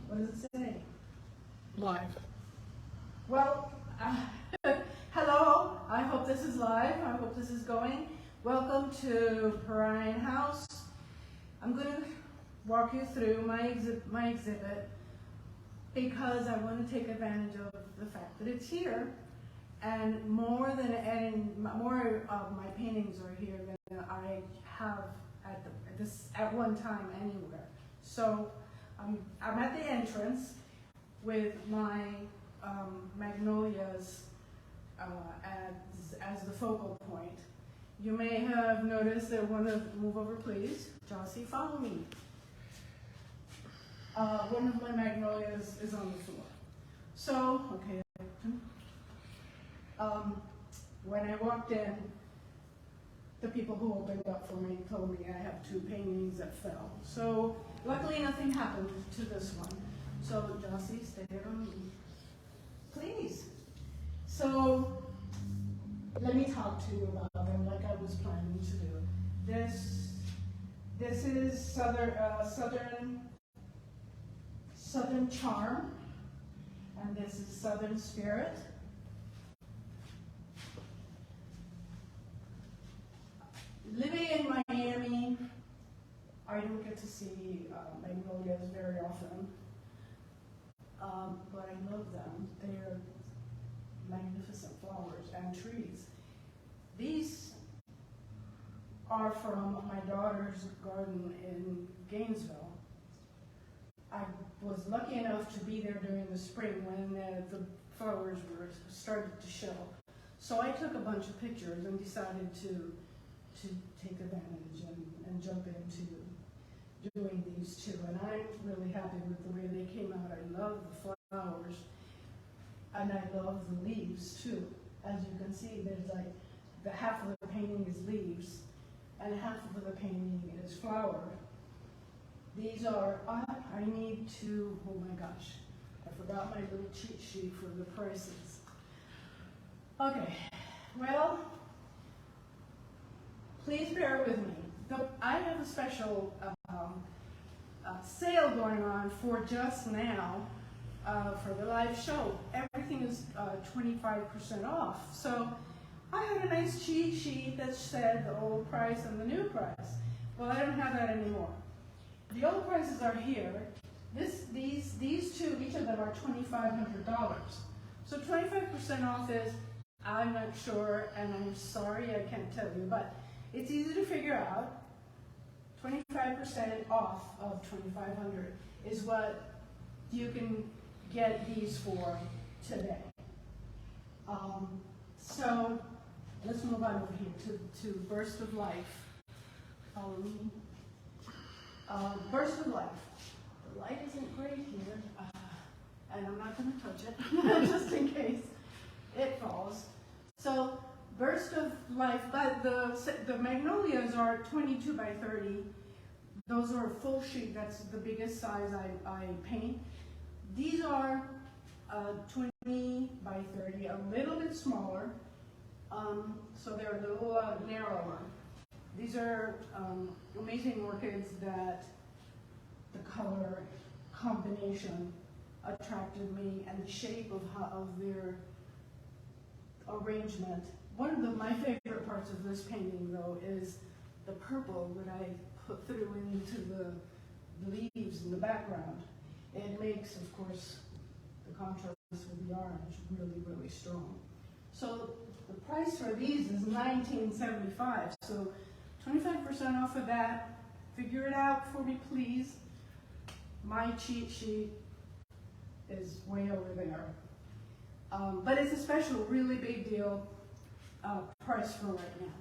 What does it say? Live. Well, hello. I hope this is live. I hope this is going. Welcome to Perrine House. I'm going to walk you through my exhibit because I want to take advantage of the fact that it's here, and more of my paintings are here than I have at one time anywhere. So I'm at the entrance with my magnolias as the focal point. You may have noticed that move over please. Jossie, follow me. One of my magnolias is on the floor. So, okay. When I walked in, the people who opened up for me told me I have 2 paintings that fell. So, luckily nothing happened to this one. So, Jossie, stay on me. Please. So, let me talk to you about them like I was planning to do. This is Southern Charm, and this is Southern Spirit. Living in Miami, I don't get to see magnolias very often, but I love them. They're magnificent flowers and trees. These are from my daughter's garden in Gainesville. I was lucky enough to be there during the spring when the flowers started to show. So I took a bunch of pictures and decided to take advantage and jump into doing these too. And I'm really happy with the way they came out. I love the flowers, and I love the leaves too. As you can see, there's like the half of the painting is leaves, and half of the painting is flower. These are, I need to, oh my gosh, I forgot my little cheat sheet for the prices. Okay, well, please bear with me. I have a special sale going on for just now for the live show. Everything is 25% off. So I had a nice cheat sheet that said the old price and the new price. Well, I don't have that anymore. The old prices are here. These two, each of them are $2,500. So 25% off is, I'm not sure, and I'm sorry I can't tell you, but it's easy to figure out. 25% off of $2,500 is what you can get these for today. So let's move on over here to Burst of Life. Burst of Life. The light isn't great here, and I'm not going to touch it just in case it falls. So Burst of Life, but the magnolias are 22 by 30. Those are a full sheet. That's the biggest size I paint. These are 20 by 30, a little bit smaller, so they're a little narrower. These are amazing orchids that the color combination attracted me, and the shape of their arrangement. One of my favorite parts of this painting, though, is the purple that I put through into the leaves in the background. It makes, of course, the contrast with the orange really, really strong. So the price for these is $19.75. So 25% off of that. Figure it out for me, please. My cheat sheet is way over there. But it's a special, really big deal price for right now.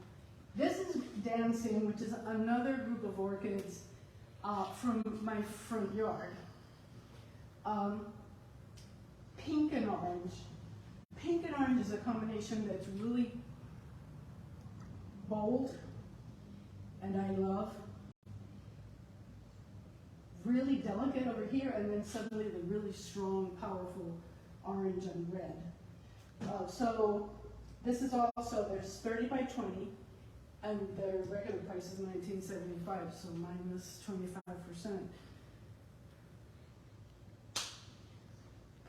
This is Dancing, which is another group of orchids from my front yard. Pink and orange. Pink and orange is a combination that's really bold, and I love. Really delicate over here, and then suddenly the really strong, powerful orange and red. So this is also, there's 30 by 20, and their regular price is $19.75, so minus 25%.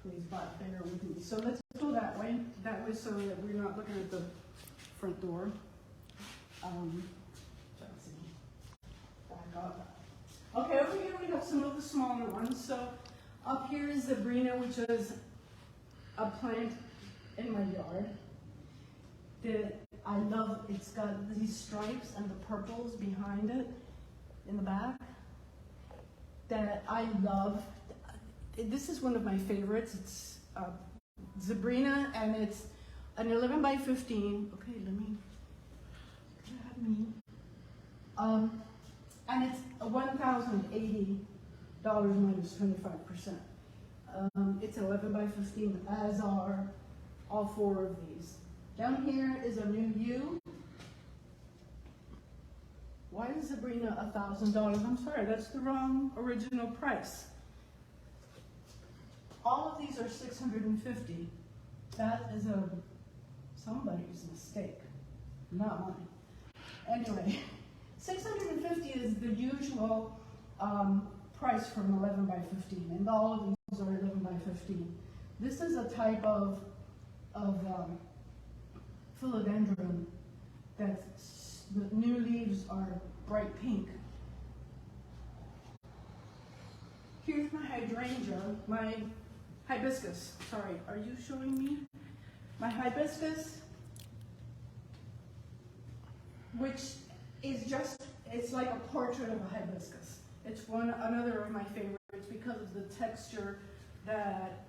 please bear with me. So let's go that way so that we're not looking at the front door. Let's see. Back up. Okay, over here we have some of the smaller ones. So up here is Zebrina, which is a plant in my yard that I love. It's got these stripes and the purples behind it in the back that I love. This is one of my favorites. It's Zebrina, and it's an 11 by 15. Okay, let me grab me. And it's $1,080 minus 25%. It's 11 by 15, as are all four of these. Down here is a new U. Why is Zebrina $1,000? I'm sorry, that's the wrong original price. All of these are $650. That is somebody's mistake, not mine. Anyway, $650 is the usual price from 11 by 15, and all of these are 11 by 15. This is a type of philodendron that the new leaves are bright pink. Here's my hydrangea, my hibiscus. Sorry, are you showing me? My hibiscus, which is just, it's like a portrait of a hibiscus. It's another of my favorites because of the texture that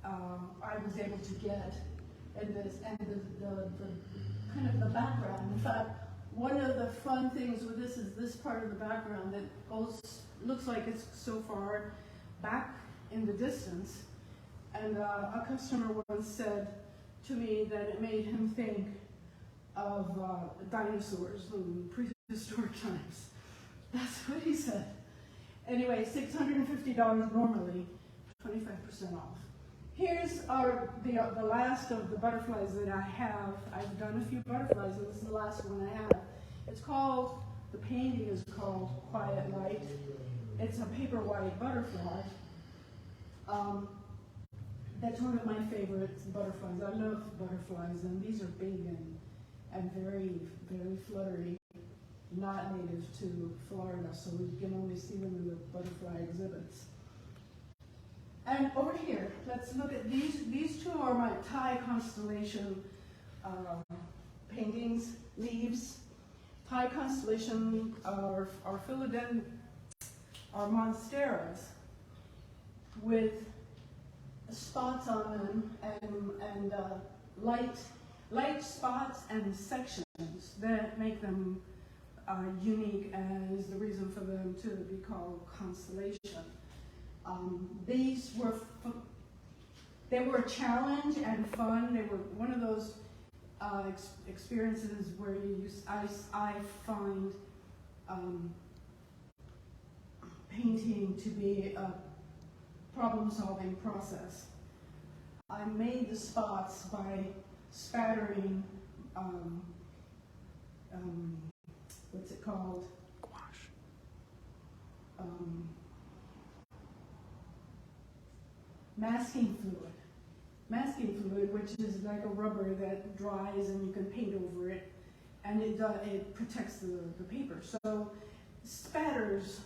I was able to get in this, and the kind of the background. In fact, one of the fun things with this is this part of the background that looks like it's so far back in the distance. And a customer once said to me that it made him think of dinosaurs in prehistoric times. That's what he said. Anyway, $650 normally, 25% off. Here's the last of the butterflies that I have. I've done a few butterflies, and this is the last one I have. It's called, the painting is called Quiet Light. It's a paper white butterfly. That's one of my favorite butterflies. I love butterflies, and these are big and very, very fluttery, not native to Florida, so we can only see them in the butterfly exhibits. And over here, let's look at these. These two are my Thai constellation paintings, leaves. Thai constellation are philodendron, are monsteras with spots on them and light spots and sections that make them unique, and is the reason for them to be called constellation. These were a challenge and fun. They were one of those experiences where I find painting to be a problem-solving process. I made the spots by spattering what's it called? Gouache. Masking fluid, which is like a rubber that dries and you can paint over it, and it protects the paper. So spatters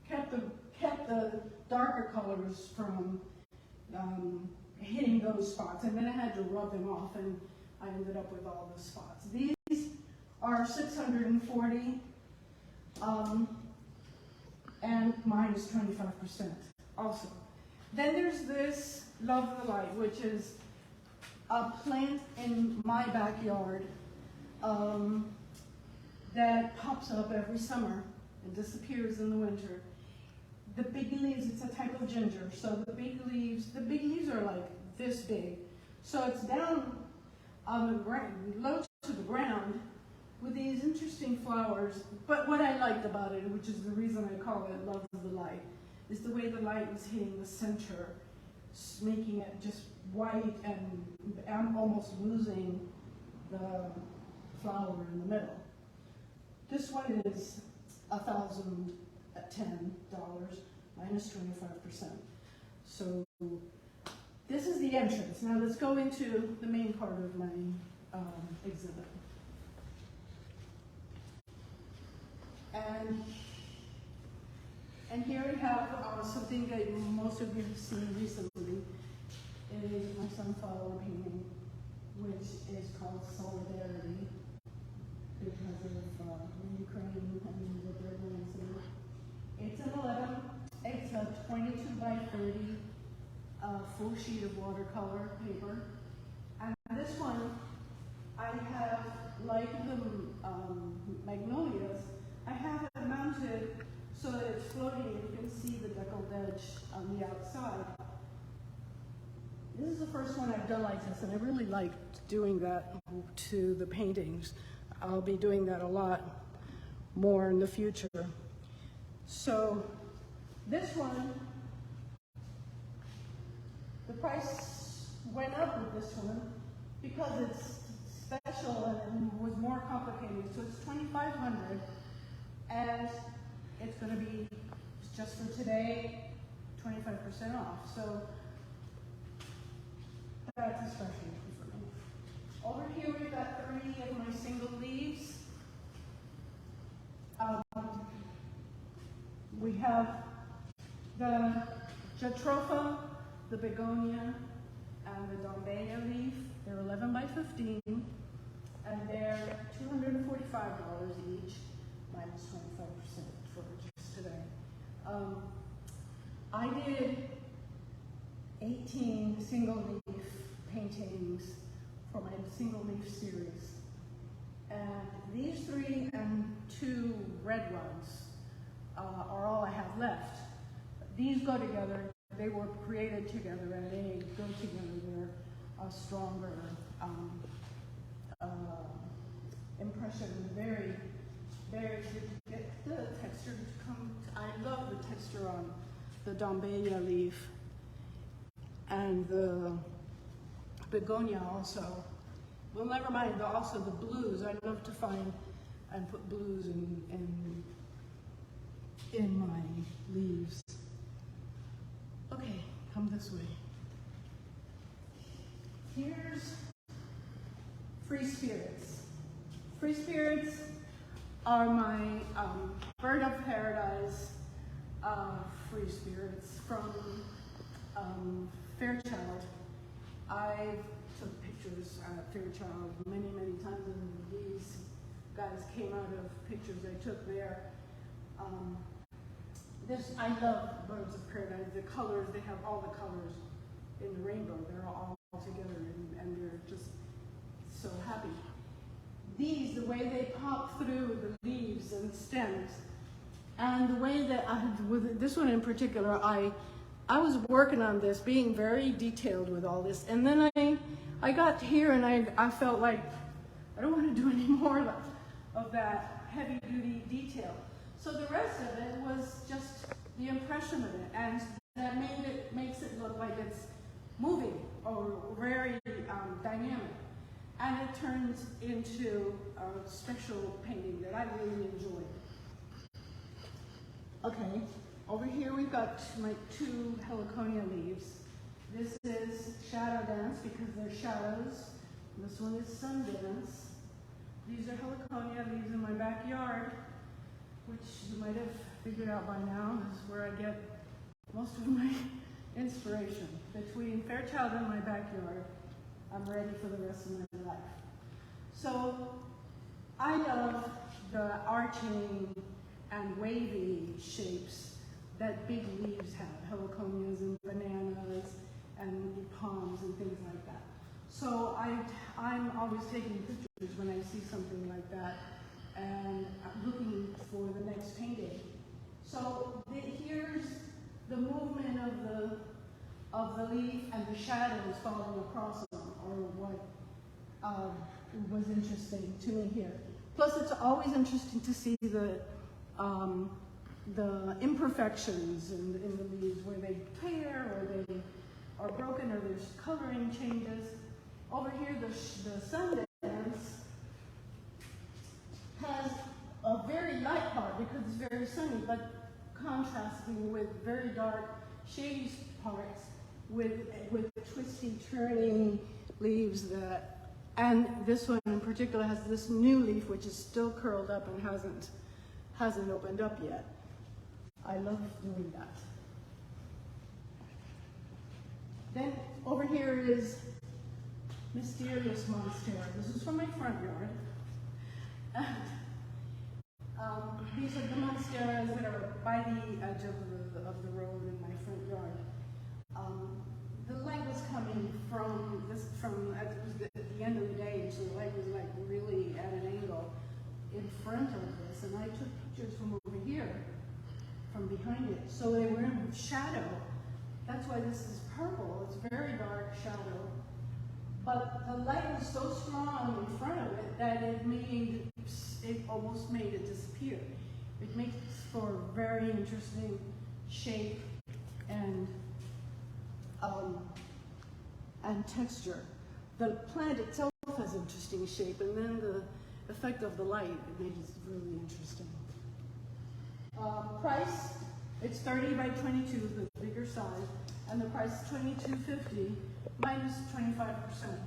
kept the darker colors from hitting those spots, and then I had to rub them off, and I ended up with all the spots. These are 640, and mine is 25% also. Then there's this Love of the Light, which is a plant in my backyard that pops up every summer and disappears in the winter. The big leaves, it's a type of ginger, so the big leaves are like this big. So it's down on the ground, low to the ground, with these interesting flowers. But what I liked about it, which is the reason I call it Love of the Light, is the way the light was hitting the center, making it just white, and I'm almost losing the flower in the middle. This one is $1,010 minus 25%. So this is the entrance. Now let's go into the main part of my exhibit. And here we have something that most of you have seen recently. It is my sunflower painting, which is called Solidarity, because of Ukraine and what they're going through. It's an 11. It's a 22 by 30 full sheet of watercolor paper. And this one, I have, like the magnolias, I have it mounted so that it's floating and you can see the deckled edge on the outside. This is the first one I've done like this, and I really liked doing that to the paintings. I'll be doing that a lot more in the future. So this one, the price went up with this one because it's special and was more complicated. So it's $2,500, and it's going to be, just for today, 25% off. So that's a special one for me. Over here we've got 3 of my single leaves. We have the Jatropha, the begonia, and the Dombeya leaf. They're 11 by 15, and they're $245 each, minus 25% for just today. I did 18 single leaf paintings for my single leaf series. And these 3 and 2 red ones are all I have left. These go together, they were created together, and they go together. They're a stronger impression, very, very, get the texture to come. I love the texture on the Dombeya leaf and the begonia also. Well, never mind, also the blues. I love to find and put blues in my leaves. Okay, come this way. Here's free spirits. Free spirits are my bird of paradise free spirits from Fairchild. I took pictures at Fairchild many, many times, and these guys came out of pictures I took there. I love birds of paradise. The colors, they have all the colors in the rainbow. They're all together, and they're just so happy. These, the way they pop through the leaves and stems, and the way that with this one in particular, I was working on this, being very detailed with all this, and then I got here and I felt like I don't want to do any more of that heavy-duty detail. So the rest of it was just the impression of it, and that makes it look like it's moving or very dynamic. And it turns into a special painting that I really enjoyed. Okay, over here we've got my 2 heliconia leaves. This is shadow dance because they're shadows. This one is sun dance. These are heliconia leaves in my backyard, which you might have figured out by now is where I get most of my inspiration. Between Fairchild and my backyard, I'm ready for the rest of my life. So I love the arching and wavy shapes that big leaves have, heliconias and bananas and palms and things like that. So I'm always taking pictures when I see something like that, and I'm looking for the next painting. So here's the movement of the leaf and the shadows falling across them, or what was interesting to me here. Plus, it's always interesting to see the imperfections in the leaves, where they tear or they are broken or there's coloring changes. Over here, the sun dance has a very light part because it's very sunny, but contrasting with very dark, shady parts. with twisty, turning leaves that, and this one in particular has this new leaf which is still curled up and hasn't opened up yet. I love doing that. Then over here is Mysterious Monstera. This is from my front yard. These are the monsteras that are by the edge of the road in my front yard. The light was coming from at the end of the day, so the light was like really at an angle in front of this, and I took pictures from over here, from behind it, so they were in shadow. That's why this is purple. It's very dark shadow. But the light was so strong in front of it that it almost made it disappear. It makes for a very interesting shape and texture. The plant itself has interesting shape, and then the effect of the light, it makes it really interesting. Price, it's 30 by 22, the bigger size, and the price is $22.50 minus 25%.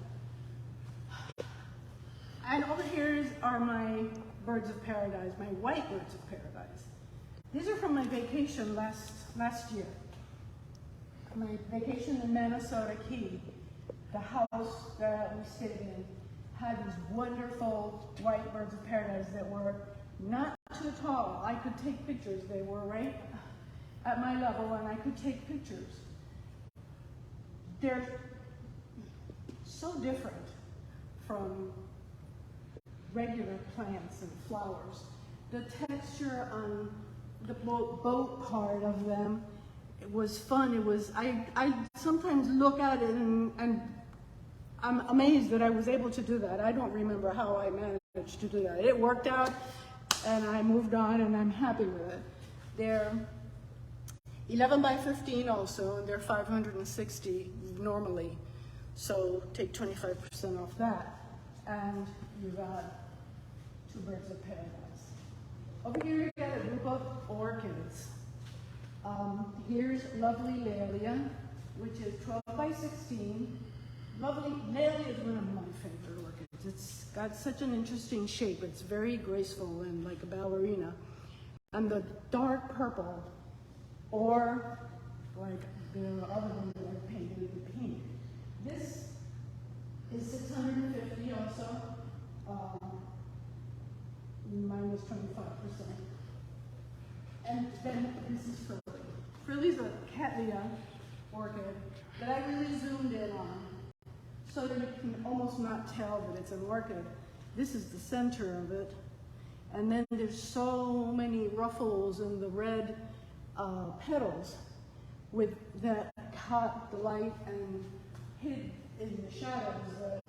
And over here are my birds of paradise, my white birds of paradise. These are from my vacation last year. My vacation in Minnesota Key. The house that we stayed in had these wonderful white birds of paradise that were not too tall. I could take pictures. They were right at my level, and I could take pictures. They're so different from regular plants and flowers. The texture on the boat part of them, it was fun. It was, I sometimes look at it and I'm amazed that I was able to do that. I don't remember how I managed to do that. It worked out, and I moved on, and I'm happy with it. They're 11 by 15 also, and they're 560 normally. So take 25% off that, and you got two birds of paradise. Over here you got a group of orchids. Here's Lovely Laelia, which is 12 by 16. Lovely Laelia is one of my favorite orchids. It's got such an interesting shape. It's very graceful and like a ballerina. And the dark purple, or like the other one that I painted in pink. This is $650 also, minus 25%. And then this is Frilly. Frilly's a Cattleya orchid that I really zoomed in on so that you can almost not tell that it's an orchid. This is the center of it. And then there's so many ruffles in the red petals that caught the light and hid in the shadows that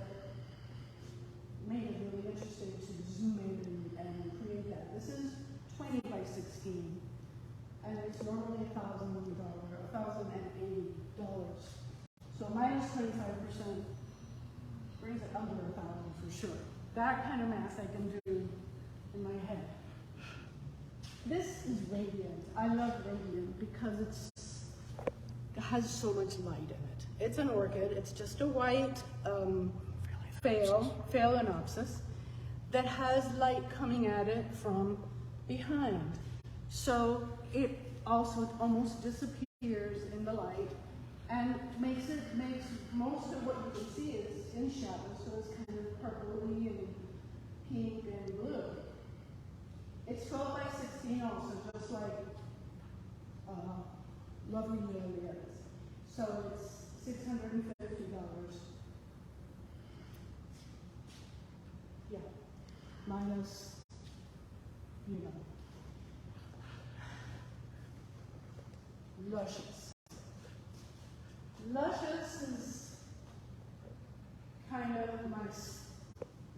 made it really interesting to zoom in and create that. This is 20 by 16, and it's normally $1,080. So minus 25% brings it under $1,000 for sure. That kind of math I can do in my head. This is Radiant. I love Radiant because it has so much light in it. It's an orchid. It's just a white phalaenopsis that has light coming at it from behind. So it also almost disappears in the light and makes most of what you can see is in shadow, so it's kind of purpley and pink and blue. It's 12 by 16 also, just like Lovely Laelia is. So it's $650. Yeah, minus, Luscious. Luscious is kind of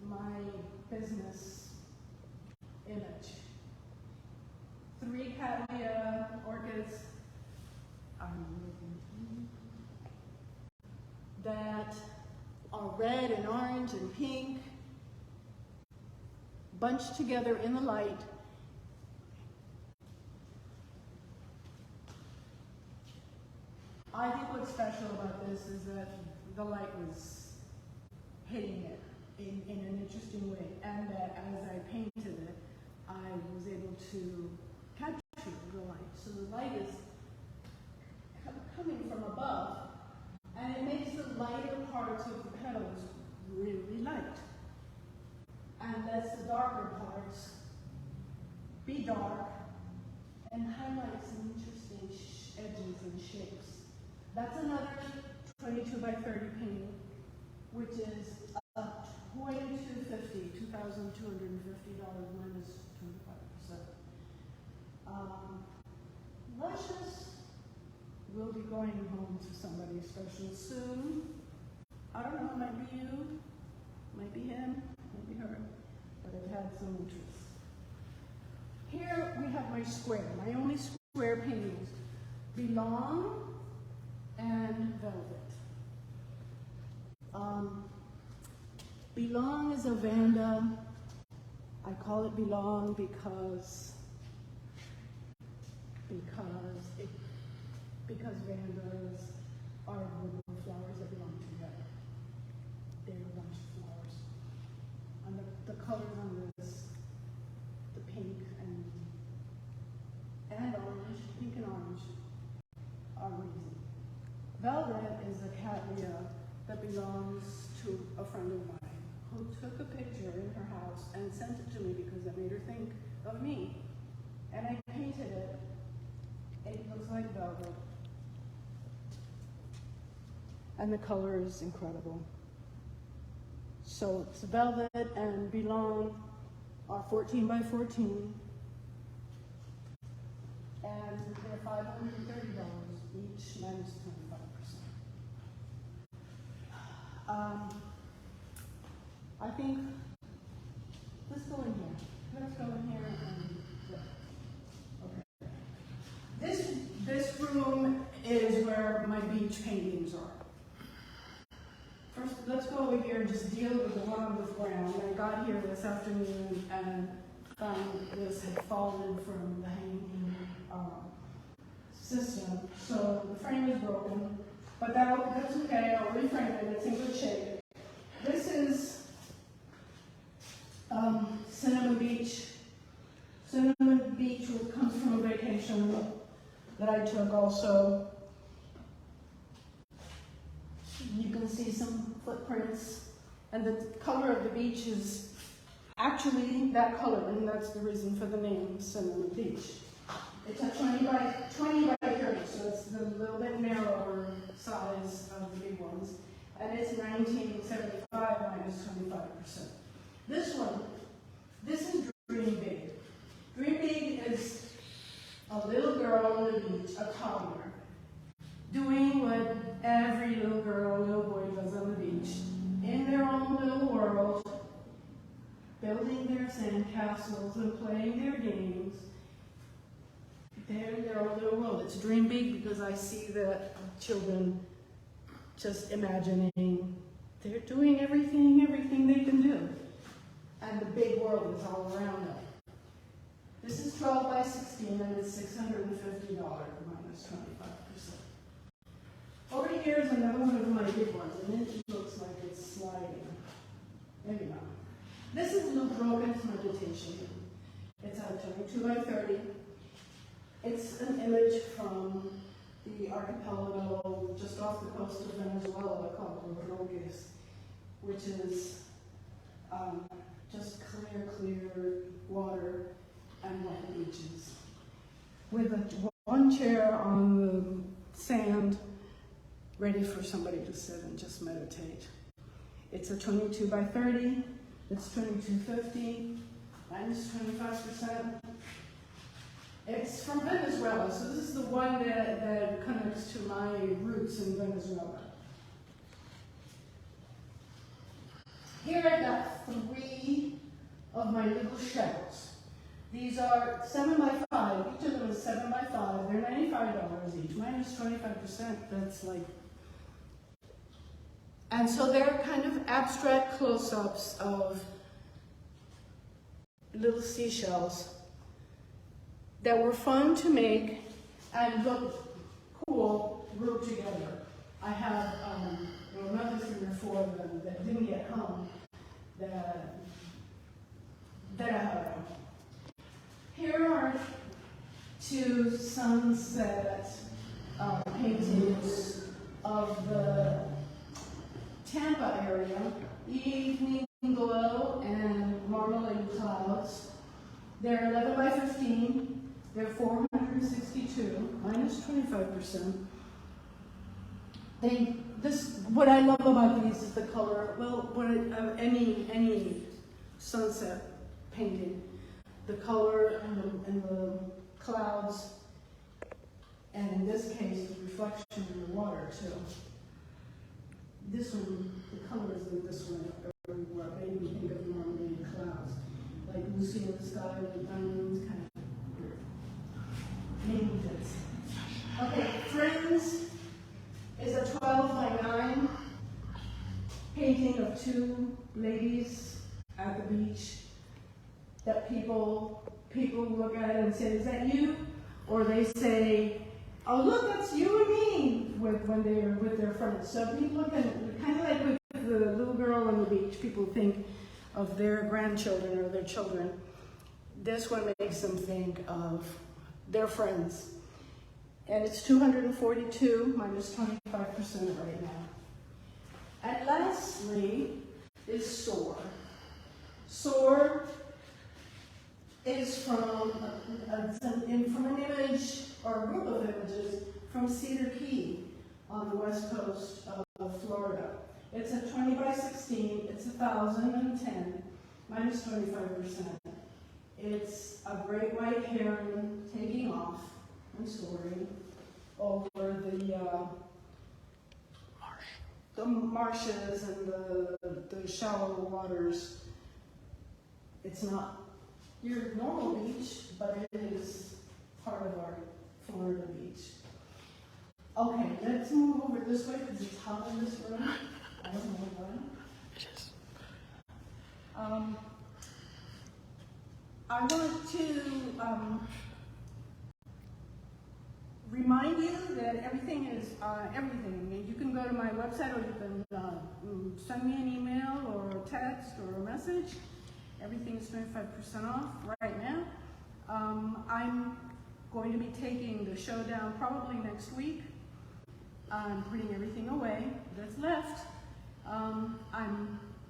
my business image. 3 Cattleya orchids that are red and orange and pink, bunched together in the light. I think what what's special about this is that the light was hitting it in an interesting way, and that as I painted it, I was able to capture the light. So the light is coming from above, and it makes the lighter parts of the petals really light, and lets the darker parts be dark and highlight some interesting edges and shapes. That's another 22 by 30 painting, which is $2,250 minus 25%. Luscious will be going home to somebody special soon. I don't know, might be you, might be him, might be her, but I've had some interest. Here we have my square, my only square paintings, Belong and Velvet. Belong is a Vanda. I call it Belong because Vandas are woodland flowers that belong together. They're a bunch of flowers. And the colors on this, the pink and orange, pink and orange, are amazing. Velvet is a cattleya that belongs to a friend of mine who took a picture in her house and sent it to me because it made her think of me. And I painted it. It looks like velvet. And the color is incredible. So it's Velvet and Belong are 14 by 14. And they're $530 each minus 25%. I think, let's go in here. Let's go in here and, okay. This room is where my beach paintings are. First, let's go over here and just deal with the one on the ground. I got here this afternoon and found this had fallen from the hanging system. So the frame is broken, but that's okay. I'll reframe it. It's in good shape. This is Cinnamon Beach. Cinnamon Beach comes from a vacation that I took also. You can see some footprints, and the color of the beach is actually that color, and that's the reason for the name Cinnamon Beach. It's a 20 by 30, so it's the little bit narrower size of the big ones, and it's 1975 minus 25%. This one, this is Dream Big. Dream Big is a little girl on the beach, a toddler, doing what every little girl, little boy does on the beach, in their own little world, building their sand castles and playing their games. They're in their own little world. It's Dream Big because I see the children just imagining they're doing everything they can do. And the big world is all around them. This is 12 by 16 and it's $650 minus 25%. Over here is another one of my big ones, and it looks like it's sliding. Maybe not. This is Luke Rogan's meditation. It's a 22 by 30. It's an image from the archipelago just off the coast of Venezuela called Rogues, which is just clear water and white beaches. With one chair on the sand, ready for somebody to sit and just meditate. It's a 22 by 30. It's $2,250 minus 25%. It's from Venezuela, so this is the one that connects to my roots in Venezuela. Here I got 3 of my little shells. These are 7 by 5. Each of them is 7 by 5. They're $95 each, minus 25%. That's like. And so they're kind of abstract close-ups of little seashells that were fun to make and look cool grouped together. I have another 3 or 4 of them that didn't get hung that I have. Here are 2 sunset paintings of the Tampa area, Evening Glow and Marmalade Clouds. They're 11 by 15. They're 462, minus 25%. What I love about these is the color. Well, any sunset painting, the color and the clouds, and in this case, the reflection in the water too. This one, the colors of this one are what made me think of Marmalade Clouds, like Lucy in the Sky with diamonds, kind of maybe this. Okay, Friends is a 12 by 9 painting of 2 ladies at the beach that people look at it and say, "Is that you?" Or they say, "Oh, look, that's you and me," when they're with their friends. So people look at it, kind of like with the little girl on the beach, people think of their grandchildren or their children. This one makes them think of their friends. And it's 242 minus 25% right now. And lastly is Soar. Soar is from an image or a group of images from Cedar Key on the west coast of Florida. It's a 20 by 16, it's 1,010, minus 25%. It's a great white heron taking off and soaring over the marshes and the shallow waters. It's not your normal beach, but it is part of our Florida beach. Okay, let's move over this way because it's hot in this room. I don't know why. It is. I want to remind you that everything is everything. You can go to my website, or you can send me an email or a text or a message. Everything is 25% off right now. I'm going to be taking the show down probably next week. I'm putting everything away that's left.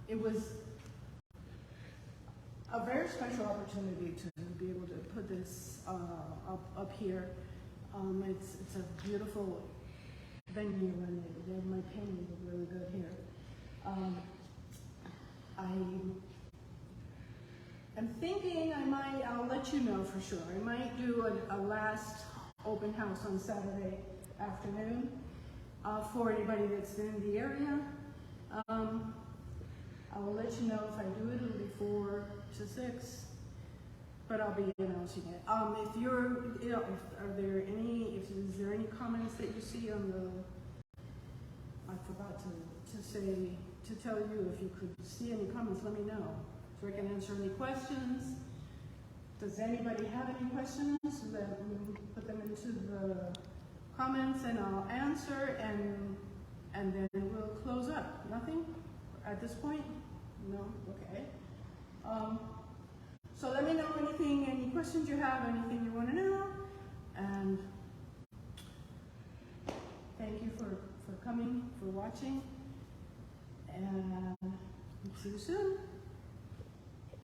It was a very special opportunity to be able to put this up here. It's a beautiful venue, and my paintings look really good here. I'm thinking I'll let you know for sure. I might do a last open house on Saturday afternoon for anybody that's in the area. I will let you know if I do it. It'll be 4 to 6, but I'll be announcing it. Is there any comments that you see on the? I forgot to tell you, if you could see any comments, let me know so I can answer any questions. Does anybody have any questions? Then put them into the comments and I'll answer, and then we'll close up. Nothing at this point? No? Okay. So let me know any questions you have, anything you want to know, and thank you for coming, for watching, and see you soon.